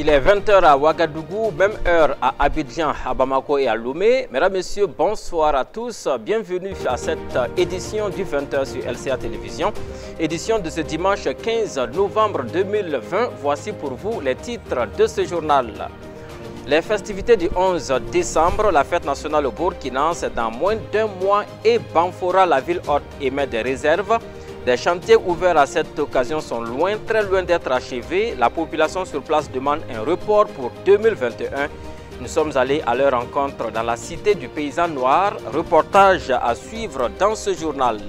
Il est 20 h à Ouagadougou, même heure à Abidjan, à Bamako et à Lomé. Mesdames, Messieurs, bonsoir à tous. Bienvenue à cette édition du 20 h sur LCA Télévision. Édition de ce dimanche 15 novembre 2020. Voici pour vous les titres de ce journal. Les festivités du 11 décembre, la fête nationale au Burkina, c'est dans moins d'un mois et Banfora, la ville haute, émet des réserves. Des chantiers ouverts à cette occasion sont loin, très loin d'être achevés. La population sur place demande un report pour 2021. Nous sommes allés à leur rencontre dans la cité du paysan noir. Reportage à suivre dans ce journal.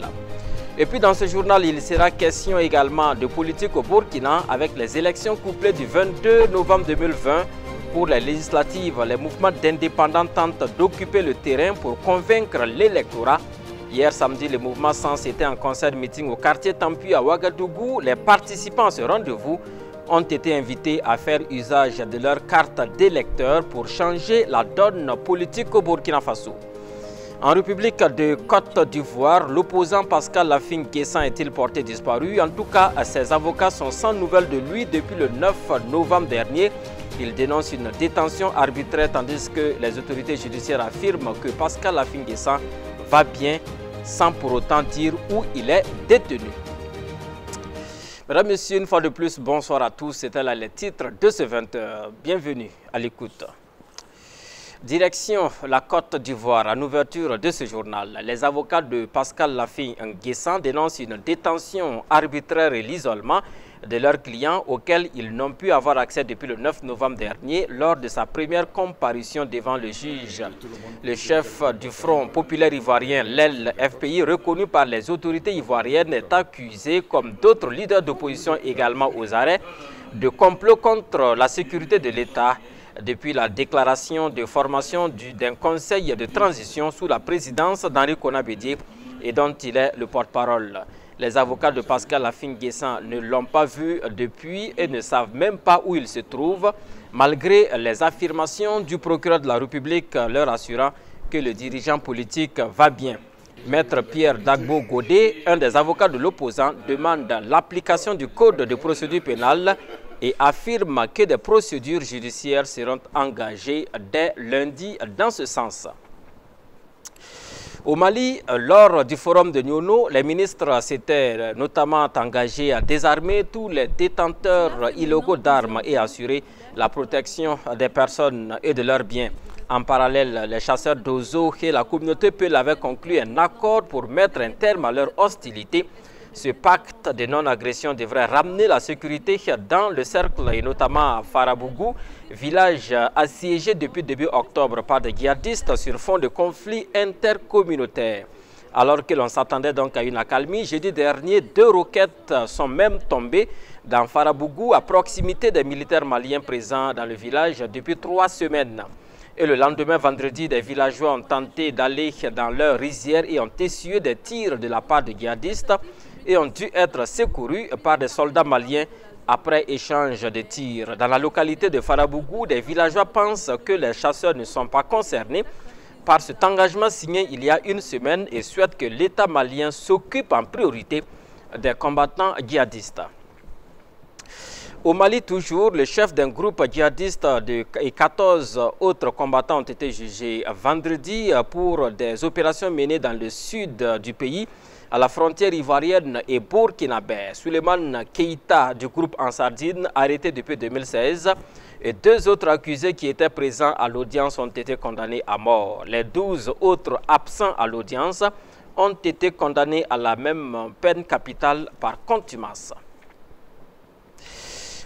Et puis dans ce journal, il sera question également de politique au Burkina avec les élections couplées du 22 novembre 2020. Pour les législatives, les mouvements d'indépendants tentent d'occuper le terrain pour convaincre l'électorat. Hier samedi, le mouvement Sens était en concert meeting au quartier Tampi à Ouagadougou. Les participants à ce rendez-vous ont été invités à faire usage de leur carte d'électeur pour changer la donne politique au Burkina Faso. En République de Côte d'Ivoire, l'opposant Pascal Lafin-Guessan est-il porté disparu? En tout cas, ses avocats sont sans nouvelles de lui depuis le 9 novembre dernier. Il dénonce une détention arbitraire tandis que les autorités judiciaires affirment que Pascal Lafin-Guessan va bien sans pour autant dire où il est détenu. Mesdames, Messieurs, une fois de plus, bonsoir à tous. C'était là les titres de ce 20 h. Bienvenue à l'écoute. Direction la Côte d'Ivoire, en ouverture de ce journal. Les avocats de Pascal Lafin-Guessan dénoncent une détention arbitraire et l'isolement de leurs clients auxquels ils n'ont pu avoir accès depuis le 9 novembre dernier lors de sa première comparution devant le juge. Le chef du Front populaire ivoirien, l'EL FPI, reconnu par les autorités ivoiriennes, est accusé, comme d'autres leaders d'opposition également aux arrêts, de complot contre la sécurité de l'État depuis la déclaration de formation d'un conseil de transition sous la présidence d'Henri Konan Bédié et dont il est le porte-parole. Les avocats de Pascal Lafin-Guessan ne l'ont pas vu depuis et ne savent même pas où il se trouve, malgré les affirmations du procureur de la République leur assurant que le dirigeant politique va bien. Maître Pierre Dagbo Godé, un des avocats de l'opposant, demande l'application du code de procédure pénale et affirme que des procédures judiciaires seront engagées dès lundi dans ce sens. Au Mali, lors du forum de Nyono, les ministres s'étaient notamment engagés à désarmer tous les détenteurs illégaux d'armes et assurer la protection des personnes et de leurs biens. En parallèle, les chasseurs d'oiseaux et la communauté Peul avaient conclu un accord pour mettre un terme à leur hostilité. Ce pacte de non-agression devrait ramener la sécurité dans le cercle et notamment à Farabougou, village assiégé depuis début octobre par des djihadistes sur fond de conflits intercommunautaires. Alors que l'on s'attendait donc à une accalmie, jeudi dernier, 2 roquettes sont même tombées dans Farabougou à proximité des militaires maliens présents dans le village depuis 3 semaines. Et le lendemain, vendredi, des villageois ont tenté d'aller dans leur rizière et ont essuyé des tirs de la part de djihadistes et ont dû être secourus par des soldats maliens après échange de tirs. Dans la localité de Farabougou, des villageois pensent que les chasseurs ne sont pas concernés par cet engagement signé il y a une semaine et souhaitent que l'État malien s'occupe en priorité des combattants djihadistes. Au Mali toujours, le chef d'un groupe djihadiste et 14 autres combattants ont été jugés vendredi pour des opérations menées dans le sud du pays, à la frontière ivoirienne et burkinabé. Souleymane Keïta du groupe Ansardine, arrêté depuis 2016, et 2 autres accusés qui étaient présents à l'audience ont été condamnés à mort. Les 12 autres absents à l'audience ont été condamnés à la même peine capitale par contumace.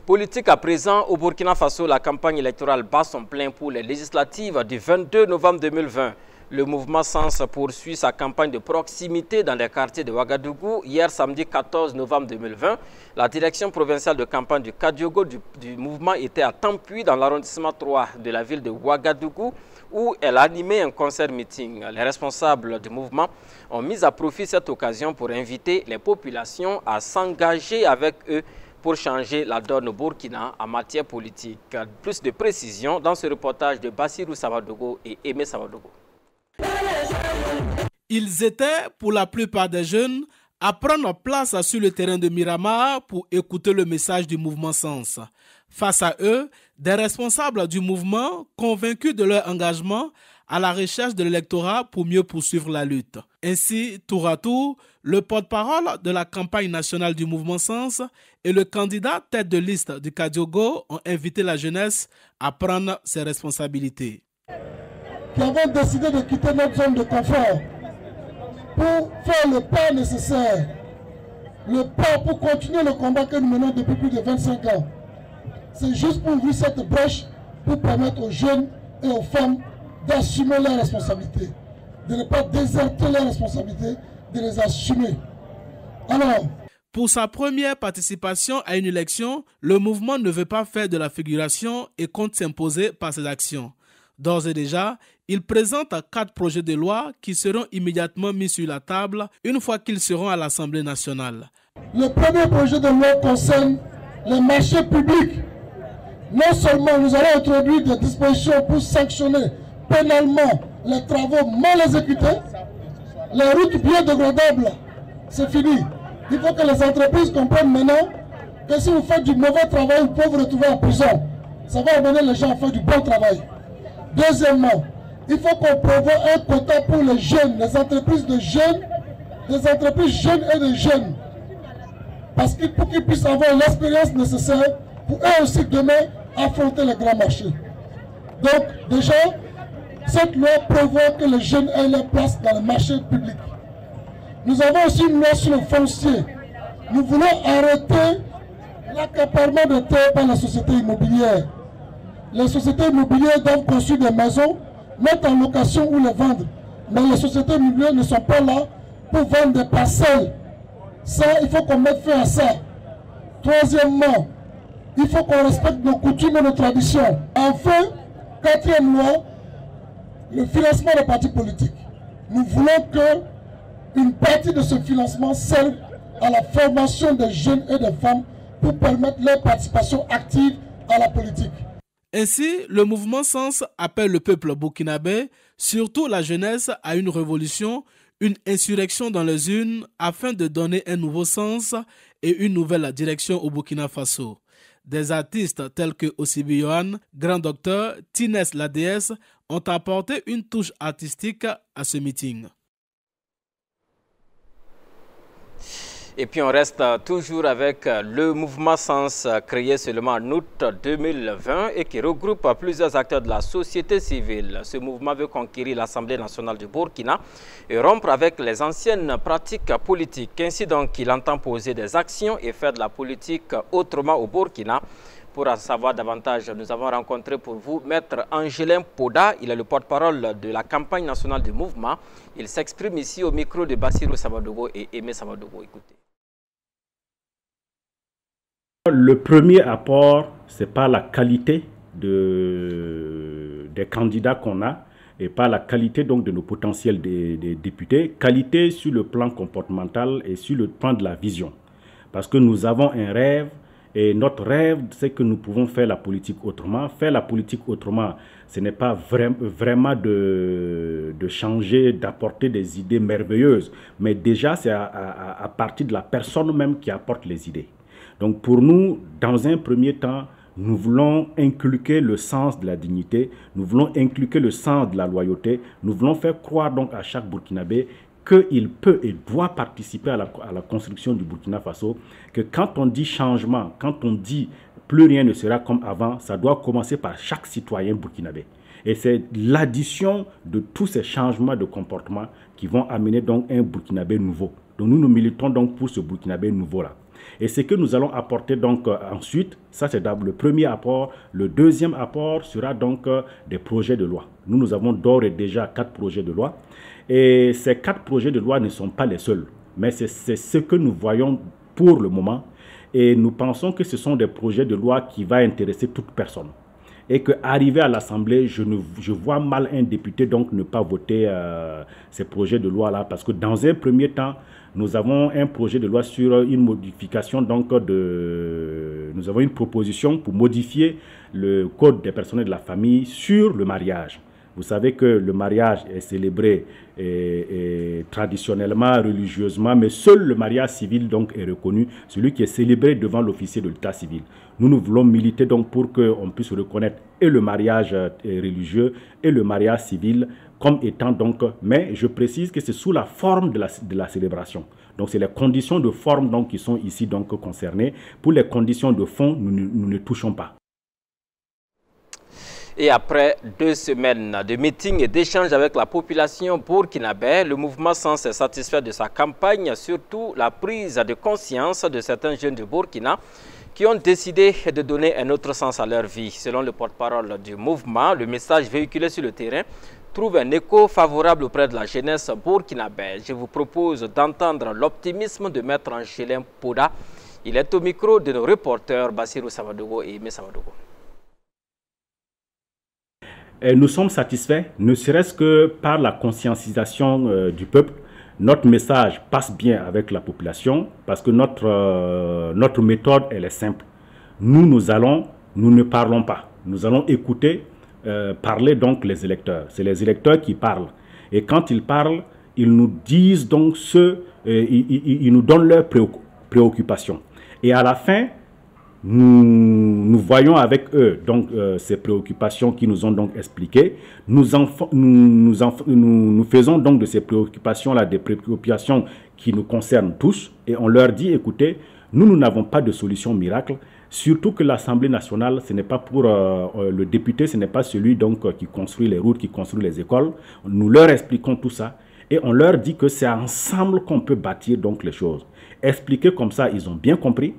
Politique à présent, au Burkina Faso, la campagne électorale bat son plein pour les législatives du 22 novembre 2020. Le mouvement Sens poursuit sa campagne de proximité dans les quartiers de Ouagadougou. Hier, samedi 14 novembre 2020, la direction provinciale de campagne du Kadiogo du mouvement était à Tampi, dans l'arrondissement 3 de la ville de Ouagadougou, où elle a animé un concert meeting. Les responsables du mouvement ont mis à profit cette occasion pour inviter les populations à s'engager avec eux pour changer la donne au Burkina en matière politique. Plus de précisions dans ce reportage de Bassirou Savadogo et Aimé Savadogo. Ils étaient, pour la plupart des jeunes, à prendre place sur le terrain de Miramar pour écouter le message du mouvement Sens. Face à eux, des responsables du mouvement convaincus de leur engagement à la recherche de l'électorat pour mieux poursuivre la lutte. Ainsi, tour à tour, le porte-parole de la campagne nationale du mouvement Sens et le candidat tête de liste du Kadiogo ont invité la jeunesse à prendre ses responsabilités. Qui avons décidé de quitter notre zone de confort pour faire le pas nécessaire, le pas pour continuer le combat que nous menons depuis plus de 25 ans. C'est juste pour ouvrir cette brèche pour permettre aux jeunes et aux femmes d'assumer leurs responsabilités, de ne pas déserter leurs responsabilités, de les assumer. Alors, pour sa première participation à une élection, le mouvement ne veut pas faire de la figuration et compte s'imposer par ses actions. D'ores et déjà, il présente 4 projets de loi qui seront immédiatement mis sur la table une fois qu'ils seront à l'Assemblée nationale. Le premier projet de loi concerne les marchés publics. Non seulement nous allons introduire des dispositions pour sanctionner pénalement les travaux mal exécutés, les routes bien dégradables, c'est fini. Il faut que les entreprises comprennent maintenant que si vous faites du mauvais travail, vous pouvez vous retrouver en prison. Ça va amener les gens à faire du bon travail. Deuxièmement, il faut qu'on prévoie un quota pour les jeunes, les entreprises de jeunes, des entreprises jeunes et de jeunes. Parce que pour qu'ils puissent avoir l'expérience nécessaire pour eux aussi demain affronter les grands marchés. Donc déjà, cette loi prévoit que les jeunes aient leur place dans le marché public. Nous avons aussi une loi sur le foncier. Nous voulons arrêter l'accaparement de terres par les sociétés immobilières. Les sociétés immobilières doivent construire des maisons, mettre en location ou les vendre. Mais les sociétés immobilières ne sont pas là pour vendre des parcelles. Ça, il faut qu'on mette fin à ça. Troisièmement, il faut qu'on respecte nos coutumes et nos traditions. Enfin, quatrième loi, le financement des partis politiques. Nous voulons que une partie de ce financement serve à la formation des jeunes et des femmes pour permettre leur participation active à la politique. Ainsi, le mouvement Sens appelle le peuple burkinabé, surtout la jeunesse, à une révolution, une insurrection dans les urnes afin de donner un nouveau sens et une nouvelle direction au Burkina Faso. Des artistes tels que Osibi Yohan, Grand Docteur, Tines la déesse ont apporté une touche artistique à ce meeting. Et puis on reste toujours avec le mouvement Sens créé seulement en août 2020 et qui regroupe plusieurs acteurs de la société civile. Ce mouvement veut conquérir l'Assemblée nationale du Burkina et rompre avec les anciennes pratiques politiques. Ainsi donc, il entend poser des actions et faire de la politique autrement au Burkina. Pour en savoir davantage, nous avons rencontré pour vous Maître Angelin Poda. Il est le porte-parole de la campagne nationale du mouvement. Il s'exprime ici au micro de Bassirou Samadogo et Aimé Samadogo. Écoutez. Le premier apport, ce n'est pas la qualité des candidats qu'on a et pas la qualité donc de nos potentiels des députés. Qualité sur le plan comportemental et sur le plan de la vision. Parce que nous avons un rêve et notre rêve, c'est que nous pouvons faire la politique autrement. Faire la politique autrement, ce n'est pas vraiment de changer, d'apporter des idées merveilleuses. Mais déjà, c'est à partir de la personne même qui apporte les idées. Donc pour nous, dans un premier temps, nous voulons inculquer le sens de la dignité, nous voulons inculquer le sens de la loyauté, nous voulons faire croire donc à chaque Burkinabé qu'il peut et doit participer à la construction du Burkina Faso, que quand on dit changement, quand on dit plus rien ne sera comme avant, ça doit commencer par chaque citoyen burkinabé. Et c'est l'addition de tous ces changements de comportement qui vont amener donc un Burkinabé nouveau. Donc nous militons donc pour ce Burkinabé nouveau-là. Et ce que nous allons apporter donc ensuite, ça c'est le premier apport. Le deuxième apport sera donc des projets de loi. Nous avons d'ores et déjà 4 projets de loi. Et ces 4 projets de loi ne sont pas les seuls. Mais c'est ce que nous voyons pour le moment. Et nous pensons que ce sont des projets de loi qui vont intéresser toute personne. Et qu'arrivé à l'Assemblée, je vois mal un député donc ne pas voter ces projets de loi-là. Parce que dans un premier temps, nous avons un projet de loi sur une modification, donc nous avons une proposition pour modifier le code des personnes et de la famille sur le mariage. Vous savez que le mariage est célébré traditionnellement, religieusement, mais seul le mariage civil donc est reconnu, celui qui est célébré devant l'officier de l'état civil. Nous voulons militer donc pour qu'on puisse reconnaître et le mariage religieux et le mariage civil comme étant donc, mais je précise que c'est sous la forme de la célébration. Donc c'est les conditions de forme donc qui sont ici donc concernées. Pour les conditions de fond, nous ne touchons pas. Et après 2 semaines de meetings et d'échanges avec la population burkinabé, le mouvement Sens est satisfait de sa campagne, surtout la prise de conscience de certains jeunes du Burkina qui ont décidé de donner un autre sens à leur vie. Selon le porte-parole du mouvement, le message véhiculé sur le terrain trouve un écho favorable auprès de la jeunesse burkinabé. Je vous propose d'entendre l'optimisme de Maître Angelin Poda. Il est au micro de nos reporters Bassirou Samadogo et Aimé Samadogo. Et nous sommes satisfaits, ne serait-ce que par la conscientisation du peuple. Notre message passe bien avec la population parce que notre méthode, elle est simple. Nous ne parlons pas. Nous allons écouter, parler donc les électeurs. C'est les électeurs qui parlent. Et quand ils parlent, ils nous disent donc ils nous donnent leurs préoccupations. Et à la fin, nous voyons avec eux donc ces préoccupations qui nous ont donc expliquées. Nous faisons donc de ces préoccupations-là des préoccupations qui nous concernent tous et on leur dit, écoutez, nous n'avons pas de solution miracle, surtout que l'Assemblée nationale, ce n'est pas pour le député, ce n'est pas celui donc qui construit les routes, qui construit les écoles. Nous leur expliquons tout ça et on leur dit que c'est ensemble qu'on peut bâtir donc les choses. Expliquer comme ça, ils ont bien compris.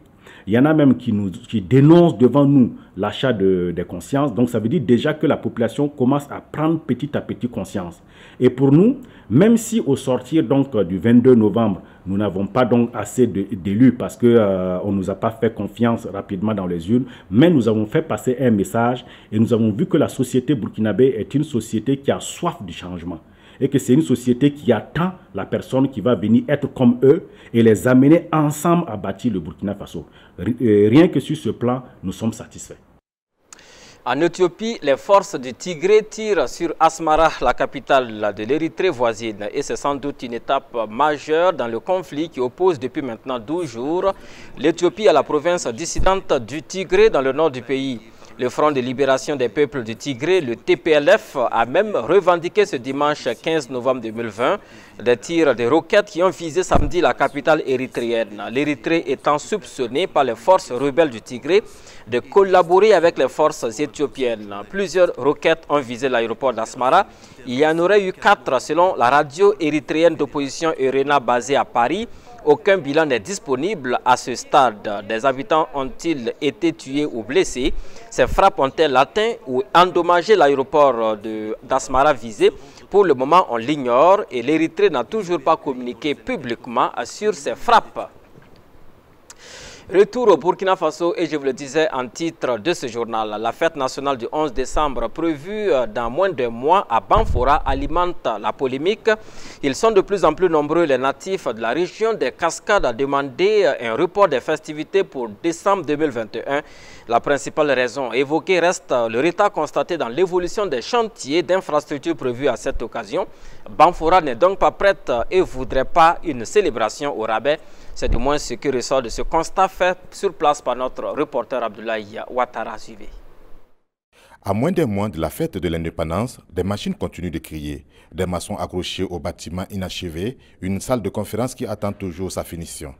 Il y en a même qui dénoncent devant nous l'achat des consciences. Donc ça veut dire déjà que la population commence à prendre petit à petit conscience. Et pour nous, même si au sortir donc du 22 novembre, nous n'avons pas donc assez d'élus parce qu'on ne nous a pas fait confiance rapidement dans les urnes, mais nous avons fait passer un message et nous avons vu que la société burkinabé est une société qui a soif du changement. Et que c'est une société qui attend la personne qui va venir être comme eux et les amener ensemble à bâtir le Burkina Faso. Rien que sur ce plan, nous sommes satisfaits. En Éthiopie, les forces du Tigré tirent sur Asmara, la capitale de l'Érythrée voisine. Et c'est sans doute une étape majeure dans le conflit qui oppose depuis maintenant 12 jours l'Éthiopie à la province dissidente du Tigré dans le nord du pays. Le Front de libération des peuples du Tigré, le TPLF, a même revendiqué ce dimanche 15 novembre 2020 des tirs de roquettes qui ont visé samedi la capitale érythréenne. L'Érythrée étant soupçonnée par les forces rebelles du Tigré de collaborer avec les forces éthiopiennes. Plusieurs roquettes ont visé l'aéroport d'Asmara. Il y en aurait eu 4 selon la radio érythréenne d'opposition ERENA basée à Paris. Aucun bilan n'est disponible à ce stade. Des habitants ont-ils été tués ou blessés? Ces frappes ont-elles atteint ou endommagé l'aéroport d'Asmara visé? Pour le moment, on l'ignore et l'Érythrée n'a toujours pas communiqué publiquement sur ces frappes. Retour au Burkina Faso et je vous le disais en titre de ce journal, la fête nationale du 11 décembre prévue dans moins d'un mois à Banfora alimente la polémique. Ils sont de plus en plus nombreux, les natifs de la région des Cascades, à demander un report des festivités pour décembre 2021. La principale raison évoquée reste le retard constaté dans l'évolution des chantiers d'infrastructures prévus à cette occasion. Banfora n'est donc pas prête et ne voudrait pas une célébration au rabais. C'est du moins ce qui ressort de ce constat fait sur place par notre reporter Abdoulaye Ouattara. Suivi. À moins d'un mois de la fête de l'indépendance, des machines continuent de crier, des maçons accrochés aux bâtiments inachevés, une salle de conférence qui attend toujours sa finition.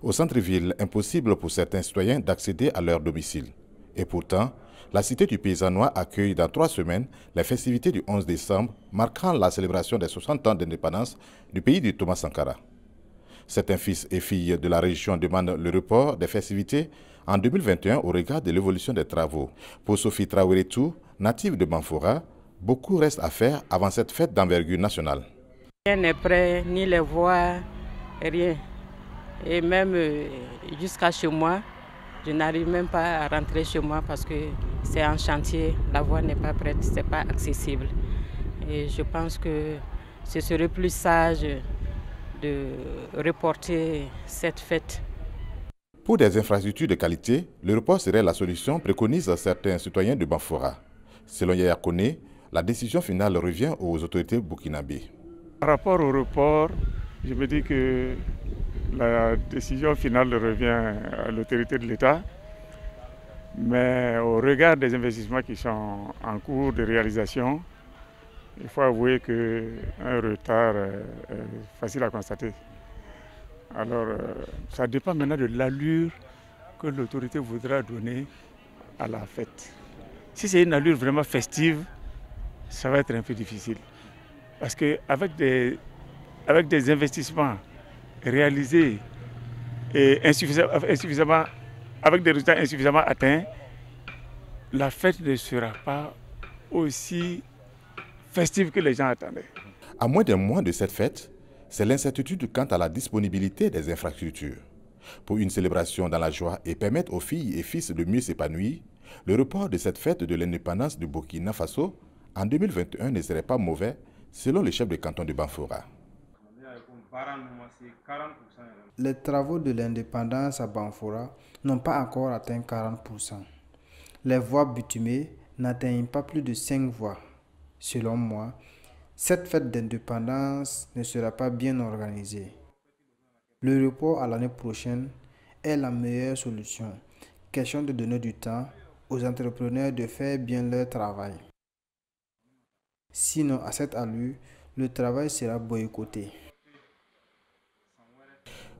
Au centre-ville, impossible pour certains citoyens d'accéder à leur domicile. Et pourtant, la cité du Paysanois accueille dans 3 semaines les festivités du 11 décembre, marquant la célébration des 60 ans d'indépendance du pays de Thomas Sankara. Certains fils et filles de la région demandent le report des festivités en 2021 au regard de l'évolution des travaux. Pour Sophie Traoré-Tou, native de Banfora, beaucoup reste à faire avant cette fête d'envergure nationale. Rien n'est prêt, ni les voies, rien. Et même jusqu'à chez moi, je n'arrive même pas à rentrer chez moi parce que c'est en chantier, la voie n'est pas prête, ce n'est pas accessible. Et je pense que ce serait plus sage de reporter cette fête. Pour des infrastructures de qualité, le report serait la solution, préconisent certains citoyens de Banfora. Selon Yaya Kone, la décision finale revient aux autorités burkinabées. Par rapport au report, je me dis que la décision finale revient à l'autorité de l'État. Mais au regard des investissements qui sont en cours de réalisation, il faut avouer qu'un retard est facile à constater. Alors, ça dépend maintenant de l'allure que l'autorité voudra donner à la fête. Si c'est une allure vraiment festive, ça va être un peu difficile. Parce qu'avec des investissements réalisés et avec des résultats insuffisamment atteints, la fête ne sera pas aussi festive que les gens attendaient. À moins d'un mois de cette fête, c'est l'incertitude quant à la disponibilité des infrastructures. Pour une célébration dans la joie et permettre aux filles et fils de mieux s'épanouir, le report de cette fête de l'indépendance du Burkina Faso en 2021 ne serait pas mauvais, selon le chef de canton de Banfora. Les travaux de l'indépendance à Banfora n'ont pas encore atteint 40%. Les voies bitumées n'atteignent pas plus de 5 voies. Selon moi, cette fête d'indépendance ne sera pas bien organisée. Le report à l'année prochaine est la meilleure solution. Question de donner du temps aux entrepreneurs de faire bien leur travail. Sinon, à cette allure, le travail sera boycotté.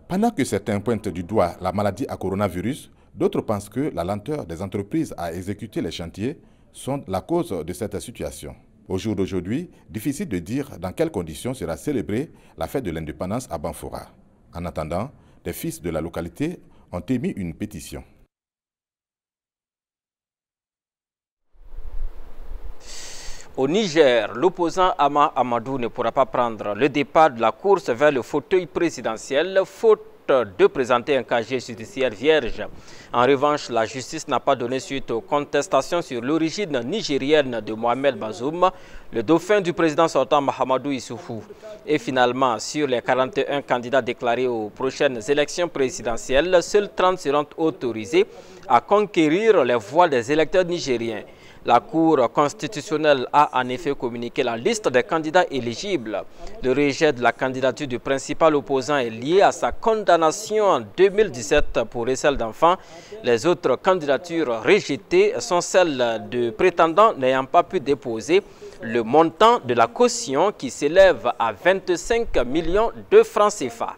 Pendant que certains pointent du doigt la maladie à coronavirus, d'autres pensent que la lenteur des entreprises à exécuter les chantiers sont la cause de cette situation. Au jour d'aujourd'hui, difficile de dire dans quelles conditions sera célébrée la fête de l'indépendance à Banfora. En attendant, des fils de la localité ont émis une pétition. Au Niger, l'opposant Ama Amadou ne pourra pas prendre le départ de la course vers le fauteuil présidentiel, faute de présenter un casier judiciaire vierge. En revanche, la justice n'a pas donné suite aux contestations sur l'origine nigérienne de Mohamed Bazoum, le dauphin du président sortant Mahamadou Issoufou. Et finalement, sur les 41 candidats déclarés aux prochaines élections présidentielles, seuls 30 seront autorisés à conquérir les voix des électeurs nigériens. La Cour constitutionnelle a en effet communiqué la liste des candidats éligibles. Le rejet de la candidature du principal opposant est lié à sa condamnation en 2017 pour recel d'enfants. Les autres candidatures rejetées sont celles de prétendants n'ayant pas pu déposer le montant de la caution qui s'élève à 25 millions de francs CFA.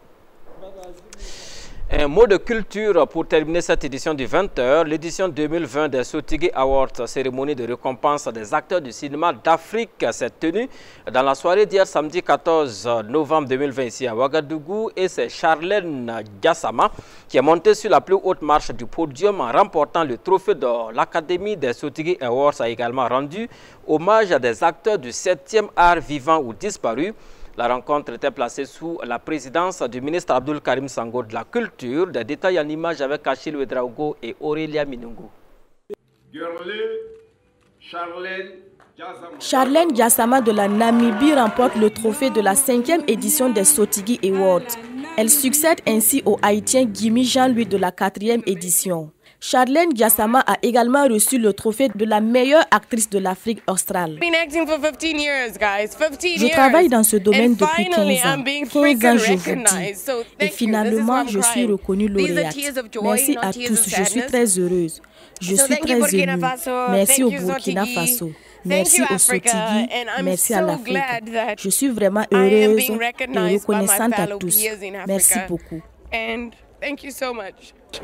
Un mot de culture pour terminer cette édition du 20h. L'édition 2020 des Sotigui Awards, cérémonie de récompense des acteurs du cinéma d'Afrique, s'est tenue dans la soirée d'hier samedi 14 novembre 2020 ici à Ouagadougou. Et c'est Charlène Gassama qui est montée sur la plus haute marche du podium en remportant le trophée d'or. L'Académie des Sotigui Awards a également rendu hommage à des acteurs du 7e art vivant ou disparu. La rencontre était placée sous la présidence du ministre Abdul Karim Sango de la Culture. Des détails en images avec Achille Ouedraogo et Aurélia Minungu. Charlène Gassama de la Namibie remporte le trophée de la 5e édition des Sotigui Awards. Elle succède ainsi au Haïtien Guimi Jean-Louis de la 4e édition. Charlène Gassama a également reçu le trophée de la meilleure actrice de l'Afrique australe. Je travaille dans ce domaine depuis 15 ans. 15 ans, je vous dis. Et finalement, je suis reconnue lauréate. Merci à tous, je suis très heureuse. Je suis très émue. Merci au Burkina Faso. Merci au Sotigui, merci à l'Afrique. Je suis vraiment heureuse et reconnaissante à tous. Merci beaucoup.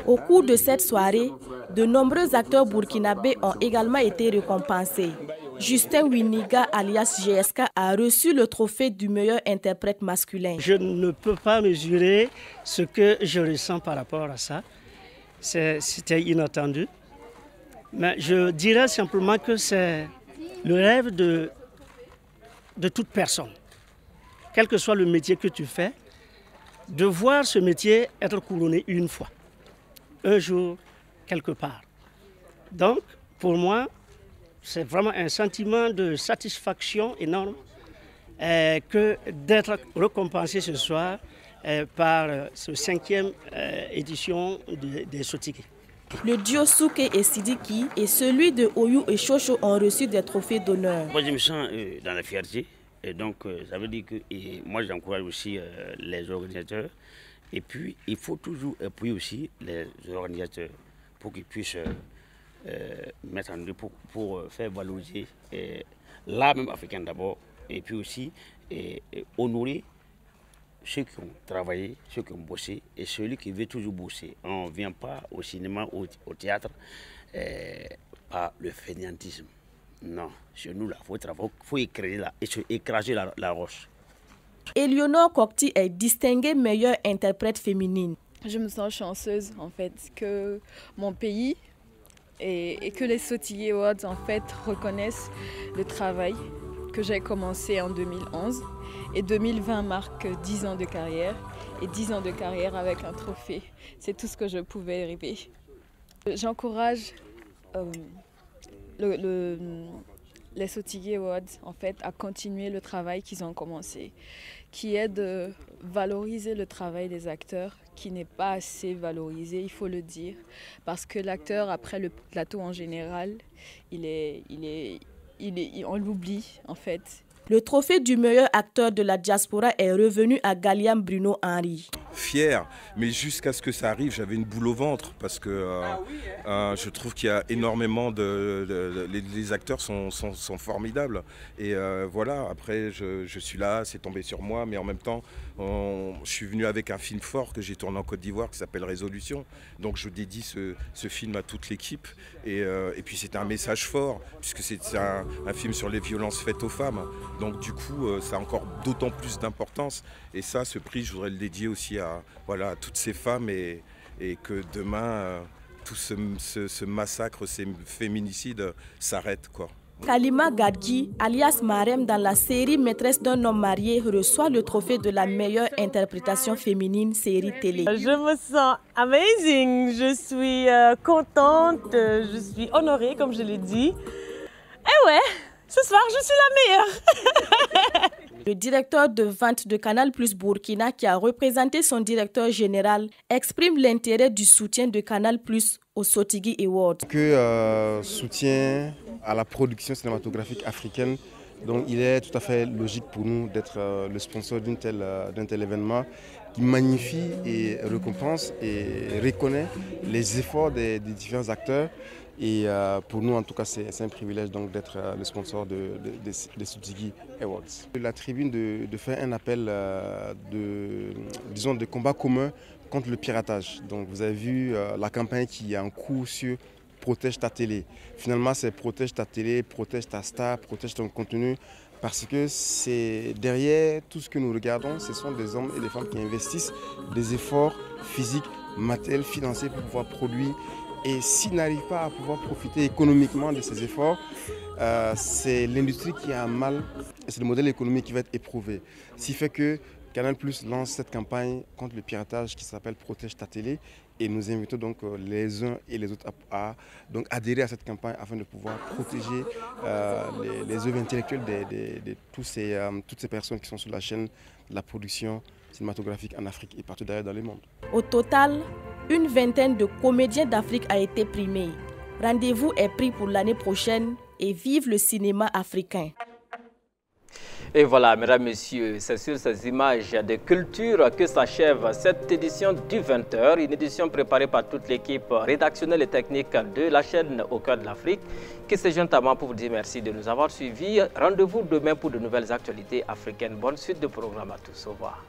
Au cours de cette soirée, de nombreux acteurs burkinabés ont également été récompensés. Justin Winiga, alias GSK, a reçu le trophée du meilleur interprète masculin. Je ne peux pas mesurer ce que je ressens par rapport à ça. C'était inattendu. Mais je dirais simplement que c'est le rêve de toute personne. Quel que soit le métier que tu fais, de voir ce métier être couronné une fois, un jour, quelque part. Donc, pour moi, c'est vraiment un sentiment de satisfaction énorme que d'être récompensé ce soir par ce 5e édition des Sotigui. Le duo Souké et Sidiki et celui de Oyou et Chocho ont reçu des trophées d'honneur. Moi, je me sens dans la fierté. Et donc, ça veut dire que moi, j'encourage aussi les organisateurs. Et puis, il faut toujours appuyer aussi les organisateurs pour qu'ils puissent mettre en œuvre pour faire valoriser l'art même africain d'abord. Et puis aussi honorer ceux qui ont travaillé, ceux qui ont bossé et celui qui veut toujours bosser. On ne vient pas au cinéma, au théâtre par le fainéantisme. Non, chez nous, il faut travailler, il faut écraser la roche. Éléonore Cocti est distinguée meilleure interprète féminine. Je me sens chanceuse en fait que mon pays et que les Sotigui Awards en fait reconnaissent le travail que j'ai commencé en 2011 et 2020 marque 10 ans de carrière et 10 ans de carrière avec un trophée. C'est tout ce que je pouvais rêver. J'encourage les Sotigui Awards en fait à continuer le travail qu'ils ont commencé, qui est de valoriser le travail des acteurs qui n'est pas assez valorisé, il faut le dire, parce que l'acteur après le plateau en général, on l'oublie en fait. Le trophée du meilleur acteur de la diaspora est revenu à Galiam Bruno Henry. Fier, mais jusqu'à ce que ça arrive, j'avais une boule au ventre parce que je trouve qu'il y a énormément les acteurs sont formidables. Et voilà, après je suis là, c'est tombé sur moi, mais en même temps, je suis venu avec un film fort que j'ai tourné en Côte d'Ivoire qui s'appelle Résolution. Donc je dédie ce film à toute l'équipe. Et puis c'était un message fort, puisque c'est un film sur les violences faites aux femmes. Donc du coup, ça a encore d'autant plus d'importance. Et ça, ce prix, je voudrais le dédier aussi à toutes ces femmes et que demain, tout ce massacre, ces féminicides s'arrêtent, quoi. Kalima Gadji, alias Marem dans la série Maîtresse d'un homme marié, reçoit le trophée de la meilleure interprétation féminine série télé. Je me sens amazing, je suis contente, je suis honorée comme je l'ai dit. Et ouais, ce soir je suis la meilleure. Le directeur de vente de Canal+ Burkina, qui a représenté son directeur général, exprime l'intérêt du soutien de Canal+ au Sotigui Awards. Soutien à la production cinématographique africaine, donc il est tout à fait logique pour nous d'être le sponsor d'un tel événement qui magnifie et récompense et reconnaît les efforts des différents acteurs. Et pour nous, en tout cas, c'est un privilège d'être le sponsor des Sotigui Awards. La tribune de faire un appel de combat commun contre le piratage. Donc vous avez vu la campagne qui est en cours sur Protège ta télé. Finalement, c'est Protège ta télé, protège ta star, protège ton contenu. Parce que c'est derrière tout ce que nous regardons, ce sont des hommes et des femmes qui investissent des efforts physiques, matériels, financiers pour pouvoir produire. Et s'ils n'arrivent pas à pouvoir profiter économiquement de ces efforts, c'est l'industrie qui a un mal et c'est le modèle économique qui va être éprouvé. Ce qui fait que Canal+ lance cette campagne contre le piratage qui s'appelle Protège ta télé et nous invitons donc les uns et les autres à adhérer à cette campagne afin de pouvoir protéger les œuvres intellectuelles de toutes ces personnes qui sont sur la chaîne de la production cinématographique en Afrique et partout d'ailleurs dans le monde. Au total, une vingtaine de comédiens d'Afrique a été primée. Rendez-vous est pris pour l'année prochaine et vive le cinéma africain. Et voilà, mesdames, messieurs, c'est sur ces images de culture que s'achève cette édition du 20h, une édition préparée par toute l'équipe rédactionnelle et technique de la chaîne Au cœur de l'Afrique, qui se joint à moi pour vous dire merci de nous avoir suivis. Rendez-vous demain pour de nouvelles actualités africaines. Bonne suite de programme à tous. Au revoir.